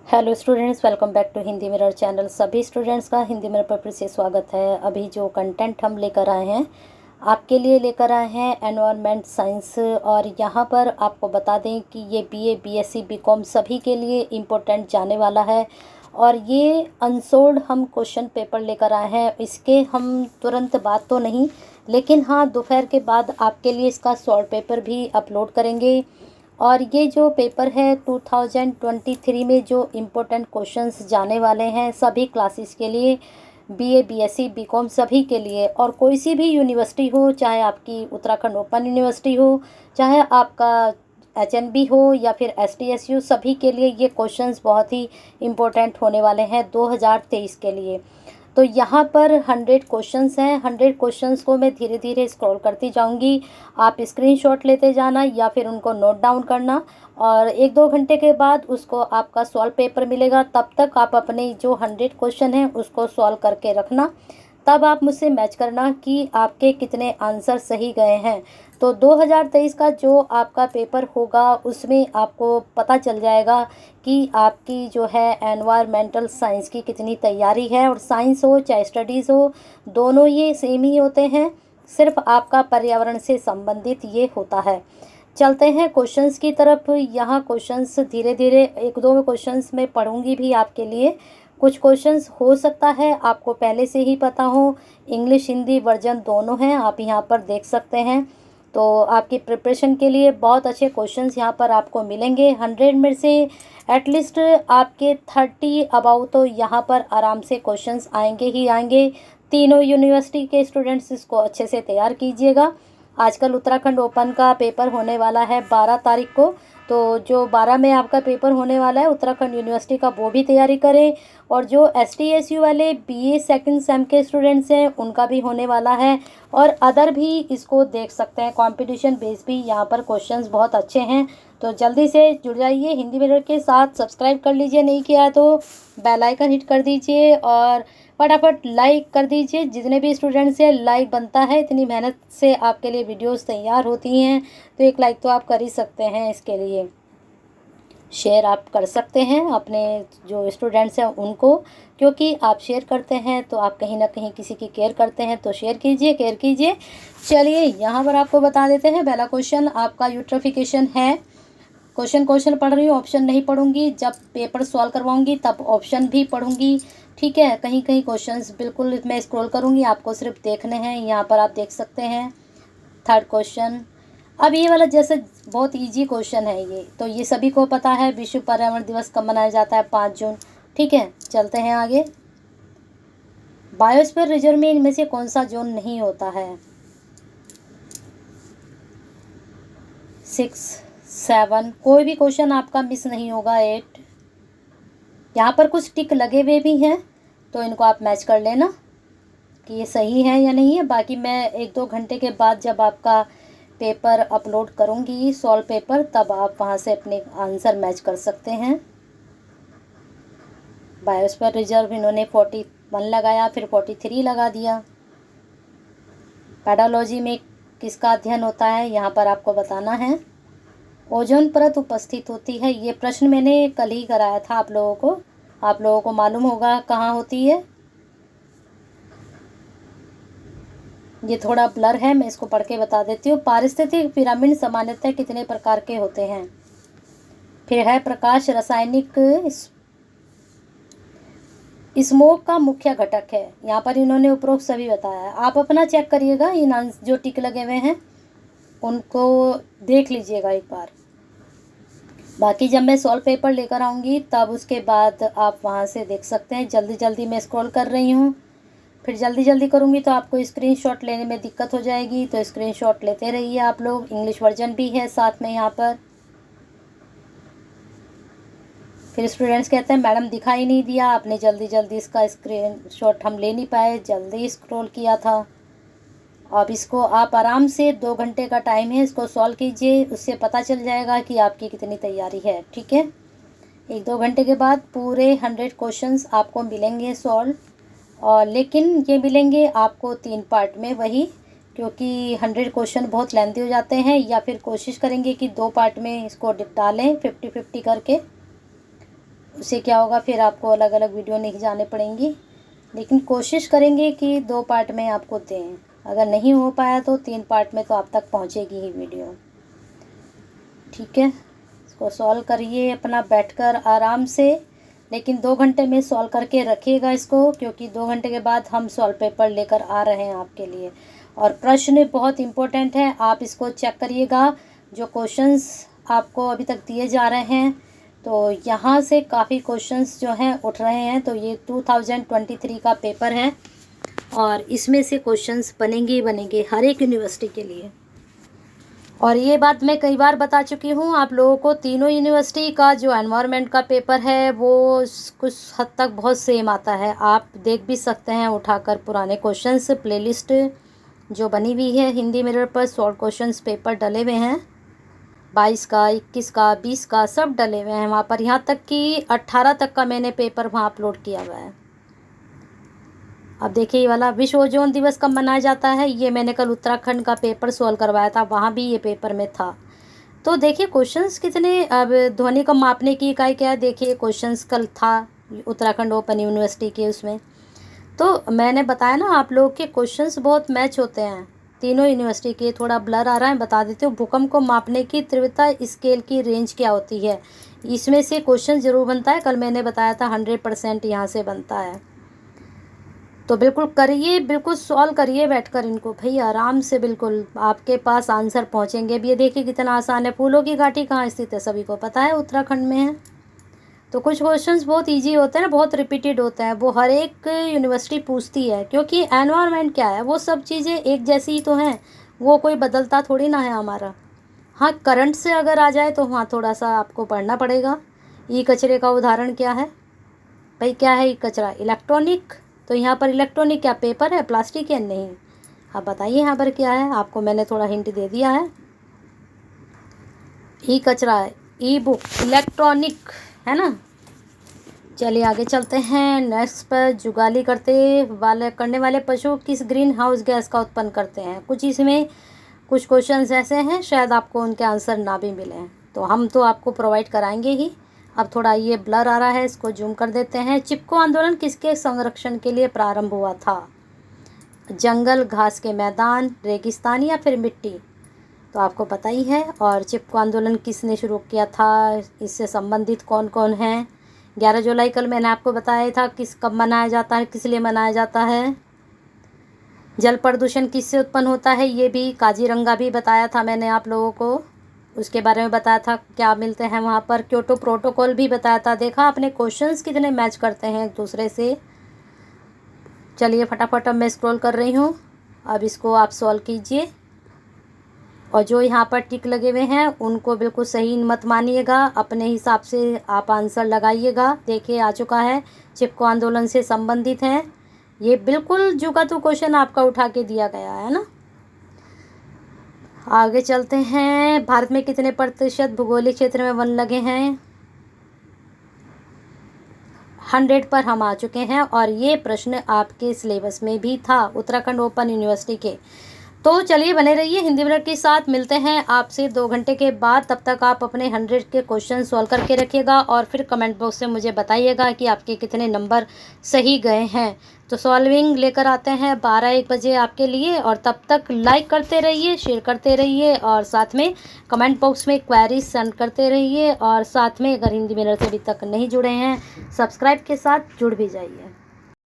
Hello students, welcome back to Hindi Mirror channel. सभी students का Hindi mirror पर फिर से स्वागत है। अभी जो कंटेंट हम लेकर आए हैं आपके लिए लेकर आए हैं एनवायरनमेंट साइंस, और यहाँ पर आपको बता दें कि ये बीए, बीएससी, बीकॉम सभी के लिए इम्पोर्टेंट जाने वाला है। और ये अनसोल्ड हम क्वेश्चन पेपर लेकर आए हैं। इसके हम तुरंत बात तो नहीं, लेकिन हाँ दोपहर के बाद आपके लिए इसका सॉल्व पेपर भी अपलोड करेंगे। और ये जो पेपर है 2023 में जो इम्पोर्टेंट क्वेश्चंस जाने वाले हैं सभी क्लासेस के लिए, बीए, बीएससी, बीकॉम सभी के लिए। और कोई सी भी यूनिवर्सिटी हो, चाहे आपकी उत्तराखंड ओपन यूनिवर्सिटी हो, चाहे आपका एचएनबी हो या फिर एसटीएसयू, सभी के लिए ये क्वेश्चंस बहुत ही इम्पोर्टेंट होने वाले हैं 2023 के लिए। तो यहाँ पर 100 क्वेश्चंस हैं। 100 क्वेश्चंस को मैं धीरे धीरे स्क्रॉल करती जाऊँगी। आप स्क्रीनशॉट लेते जाना या फिर उनको नोट डाउन करना, और 1-2 घंटे के बाद उसको आपका सॉल्व पेपर मिलेगा। तब तक आप अपने जो 100 क्वेश्चन हैं उसको सॉल्व करके रखना। तब आप मुझसे मैच करना कि आपके कितने आंसर सही गए हैं। तो 2023 का जो आपका पेपर होगा उसमें आपको पता चल जाएगा कि आपकी जो है एनवायरमेंटल साइंस की कितनी तैयारी है। और साइंस हो चाहे स्टडीज़ हो, दोनों ये सेम ही होते हैं, सिर्फ आपका पर्यावरण से संबंधित ये होता है। चलते हैं क्वेश्चंस की तरफ। यहाँ क्वेश्चंस धीरे धीरे 1-2 क्वेश्चंस मैं पढ़ूंगी भी आपके लिए। कुछ क्वेश्चंस हो सकता है आपको पहले से ही पता हो। इंग्लिश हिंदी वर्जन दोनों हैं, आप यहाँ पर देख सकते हैं। तो आपकी प्रिपरेशन के लिए बहुत अच्छे क्वेश्चंस यहाँ पर आपको मिलेंगे। 100 में से एटलीस्ट आपके 30 अबाउ तो यहाँ पर आराम से क्वेश्चंस आएंगे ही आएंगे। तीनों यूनिवर्सिटी के स्टूडेंट्स इसको अच्छे से तैयार कीजिएगा। आजकल उत्तराखंड ओपन का पेपर होने वाला है 12 तारीख को, तो जो 12 में आपका पेपर होने वाला है उत्तराखंड यूनिवर्सिटी का, वो भी तैयारी करें। और जो एसटीएसयू वाले बीए सेकंड सेम के स्टूडेंट्स हैं उनका भी होने वाला है, और अदर भी इसको देख सकते हैं। कंपटीशन बेस भी यहाँ पर क्वेश्चंस बहुत अच्छे हैं। तो जल्दी से जुड़ जाइए हिंदी मिरर के साथ। सब्सक्राइब कर लीजिए, नहीं किया तो बेल आइकन हिट कर दीजिए और फटाफट लाइक कर दीजिए। जितने भी स्टूडेंट्स से लाइक बनता है, इतनी मेहनत से आपके लिए वीडियोस तैयार होती हैं, तो एक लाइक तो आप कर ही सकते हैं। इसके लिए शेयर आप कर सकते हैं अपने जो स्टूडेंट्स हैं उनको, क्योंकि आप शेयर करते हैं तो आप कहीं ना कहीं किसी की केयर करते हैं। तो शेयर कीजिए, केयर कीजिए। चलिए यहाँ पर आपको बता देते हैं। पहला क्वेश्चन आपका यूट्रोफिकेशन है। क्वेश्चन पढ़ रही हूँ, ऑप्शन नहीं पढ़ूंगी। जब पेपर सॉल्व करवाऊंगी तब ऑप्शन भी पढ़ूंगी, ठीक है। कहीं कहीं क्वेश्चंस बिल्कुल मैं स्क्रॉल करूंगी, आपको सिर्फ देखने हैं। यहाँ पर आप देख सकते हैं 3rd क्वेश्चन। अब ये वाला जैसे बहुत इजी क्वेश्चन है ये, तो ये सभी को पता है। विश्व पर्यावरण दिवस कब मनाया जाता है? 5 जून, ठीक है। चलते हैं आगे। बायोस्फीयर रिजर्व में इनमें से कौन सा जोन नहीं होता है? 6, 7, कोई भी क्वेश्चन आपका मिस नहीं होगा। 8, यहाँ पर कुछ टिक लगे हुए भी हैं, तो इनको आप मैच कर लेना कि ये सही है या नहीं है। बाकी मैं 1-2 घंटे के बाद जब आपका पेपर अपलोड करूँगी सॉल्व पेपर, तब आप वहाँ से अपने आंसर मैच कर सकते हैं। बायोस्फीयर रिजर्व इन्होंने 41 लगाया, फिर 43 लगा दिया। पेडोलॉजी में किसका अध्ययन होता है? यहाँ पर आपको बताना है। ओजोन परत उपस्थित होती है। ये प्रश्न मैंने कल ही कराया था आप लोगों को। आप लोगों को मालूम होगा कहाँ होती है। ये थोड़ा ब्लर है, मैं इसको पढ़ के बता देती हूँ। पारिस्थितिक पिरामिड सामान्यतः कितने प्रकार के होते हैं? फिर है प्रकाश रासायनिक स्मोक का मुख्य घटक है। यहाँ पर इन्होंने उपरोक्त सभी बताया है। आप अपना चेक करिएगा, इन जो टिक लगे हुए हैं उनको देख लीजिएगा एक बार। बाकी जब मैं सॉल्व पेपर लेकर आऊँगी तब उसके बाद आप वहाँ से देख सकते हैं। जल्दी जल्दी मैं स्क्रॉल कर रही हूँ, फिर जल्दी जल्दी करूँगी तो आपको स्क्रीनशॉट लेने में दिक्कत हो जाएगी, तो स्क्रीनशॉट लेते रहिए आप लोग। इंग्लिश वर्जन भी है साथ में यहाँ पर। फिर स्टूडेंट्स कहते हैं मैडम दिखाई नहीं दिया, आपने जल्दी जल्दी इसका स्क्रीनशॉट हम ले नहीं पाए, जल्दी स्क्रॉल किया था। अब इसको आप आराम से 2 घंटे का टाइम है, इसको सॉल्व कीजिए, उससे पता चल जाएगा कि आपकी कितनी तैयारी है, ठीक है। 1-2 घंटे के बाद पूरे 100 क्वेश्चंस आपको मिलेंगे सॉल्व, और लेकिन ये मिलेंगे आपको 3 पार्ट में, वही, क्योंकि 100 क्वेश्चन बहुत लेंथी हो जाते हैं। या फिर कोशिश करेंगे कि 2 पार्ट में इसको डालें 50-50 करके। उससे क्या होगा, फिर आपको अलग अलग वीडियो नहीं जाने पड़ेंगी। लेकिन कोशिश करेंगे कि 2 पार्ट में आपको दें। अगर नहीं हो पाया तो 3 पार्ट में तो आप तक पहुंचेगी ही वीडियो। ठीक है, इसको सॉल्व करिए अपना बैठकर आराम से, लेकिन 2 घंटे में सॉल्व करके रखिएगा इसको, क्योंकि 2 घंटे के बाद हम सॉल्व पेपर लेकर आ रहे हैं आपके लिए। और प्रश्न बहुत इम्पोर्टेंट है, आप इसको चेक करिएगा। जो क्वेश्चंस आपको अभी तक दिए जा रहे हैं, तो यहाँ से काफ़ी क्वेश्चंस जो हैं उठ रहे हैं। तो ये 2023 का पेपर है और इसमें से क्वेश्चंस बनेंगे ही बनेंगे हर एक यूनिवर्सिटी के लिए। और ये बात मैं कई बार बता चुकी हूँ आप लोगों को, तीनों यूनिवर्सिटी का जो एनवायरनमेंट का पेपर है वो कुछ हद तक बहुत सेम आता है। आप देख भी सकते हैं उठाकर पुराने क्वेश्चंस, प्लेलिस्ट जो बनी हुई है हिंदी मिरर पर, शॉर्ट क्वेश्चंस पेपर डले हुए हैं 22 का, 21 का, 20 का, सब डले हुए हैं वहाँ पर। यहाँ तक कि 18 तक का मैंने पेपर वहाँ अपलोड किया हुआ है। अब देखिए ये वाला विश्व ओजोन दिवस कब मनाया जाता है, ये मैंने कल उत्तराखंड का पेपर सॉल्व करवाया था, वहाँ भी ये पेपर में था। तो देखिए क्वेश्चंस कितने। अब ध्वनि को मापने की इकाई क्या है, देखिए क्वेश्चंस कल था उत्तराखंड ओपन यूनिवर्सिटी के उसमें। तो मैंने बताया ना आप लोग के क्वेश्चंस बहुत मैच होते हैं तीनों यूनिवर्सिटी के। थोड़ा ब्लर आ रहा है, बता देती हूँ। भूकंप को मापने की तीव्रता स्केल की रेंज क्या होती है, इसमें से क्वेश्चन ज़रूर बनता है। कल मैंने बताया था 100% यहाँ से बनता है। तो बिल्कुल करिए, बिल्कुल सॉल्व करिए बैठकर इनको भाई, आराम से, बिल्कुल आपके पास आंसर पहुँचेंगे। अब ये देखिए कितना आसान है। फूलों की घाटी कहाँ स्थित है, सभी को पता है उत्तराखंड में है। तो कुछ क्वेश्चंस बहुत इजी होते हैं ना, बहुत रिपीटेड होते हैं, वो हर एक यूनिवर्सिटी पूछती है, क्योंकि एनवायरनमेंट क्या है, वो सब चीज़ें एक जैसी ही तो हैं, वो कोई बदलता थोड़ी ना है हमारा। हाँ, करंट से अगर आ जाए तो वहाँ थोड़ा सा आपको पढ़ना पड़ेगा। ई कचरे का उदाहरण क्या है भाई, क्या है ई कचरा, इलेक्ट्रॉनिक। तो यहाँ पर इलेक्ट्रॉनिक क्या, पेपर है, प्लास्टिक है, नहीं। आप बताइए यहाँ पर क्या है, आपको मैंने थोड़ा हिंट दे दिया है। ई कचरा है, ई बुक, इलेक्ट्रॉनिक है ना। चलिए आगे चलते हैं नेक्स्ट पर। जुगाली करने वाले पशु किस ग्रीन हाउस गैस का उत्पन्न करते हैं। कुछ इसमें कुछ क्वेश्चंस ऐसे हैं शायद आपको उनके आंसर ना भी मिले, तो हम तो आपको प्रोवाइड कराएंगे ही। अब थोड़ा ये ब्लर आ रहा है, इसको जूम कर देते हैं। चिपको आंदोलन किसके संरक्षण के लिए प्रारंभ हुआ था, जंगल, घास के मैदान, रेगिस्तान या फिर मिट्टी। तो आपको पता ही है। और चिपको आंदोलन किसने शुरू किया था, इससे संबंधित कौन कौन हैं। 11 जुलाई कल मैंने आपको बताया था कब मनाया जाता है, किस लिए मनाया जाता है। जल प्रदूषण किससे उत्पन्न होता है, ये भी काजीरंगा भी बताया था मैंने आप लोगों को, उसके बारे में बताया था क्या मिलते हैं वहाँ पर। क्योटो प्रोटोकॉल भी बताया था। देखा आपने क्वेश्चंस कितने मैच करते हैं एक दूसरे से। चलिए फटाफट अब मैं स्क्रॉल कर रही हूँ, अब इसको आप सॉल्व कीजिए। और जो यहाँ पर टिक लगे हुए हैं उनको बिल्कुल सही मत मानिएगा, अपने हिसाब से आप आंसर लगाइएगा। देखिए आ चुका है, चिपको आंदोलन से संबंधित है। ये बिल्कुल जुगातू क्वेश्चन आपका उठा के दिया गया है ना। आगे चलते हैं। भारत में कितने प्रतिशत भौगोलिक क्षेत्र में वन लगे हैं, 100 पर हम आ चुके हैं। और ये प्रश्न आपके सिलेबस में भी था उत्तराखंड ओपन यूनिवर्सिटी के। तो चलिए बने रहिए हिंदी मिनट के साथ, मिलते हैं आपसे 2 घंटे के बाद। तब तक आप अपने 100 के क्वेश्चन सॉल्व करके रखिएगा और फिर कमेंट बॉक्स में मुझे बताइएगा कि आपके कितने नंबर सही गए हैं। तो सॉल्विंग लेकर आते हैं 12-1 बजे आपके लिए। और तब तक लाइक करते रहिए, शेयर करते रहिए और साथ में कमेंट बॉक्स में क्वेरीज सेंड करते रहिए। और साथ में अगर हिंदी मिनट से अभी तक नहीं जुड़े हैं, सब्सक्राइब के साथ जुड़ भी जाइए।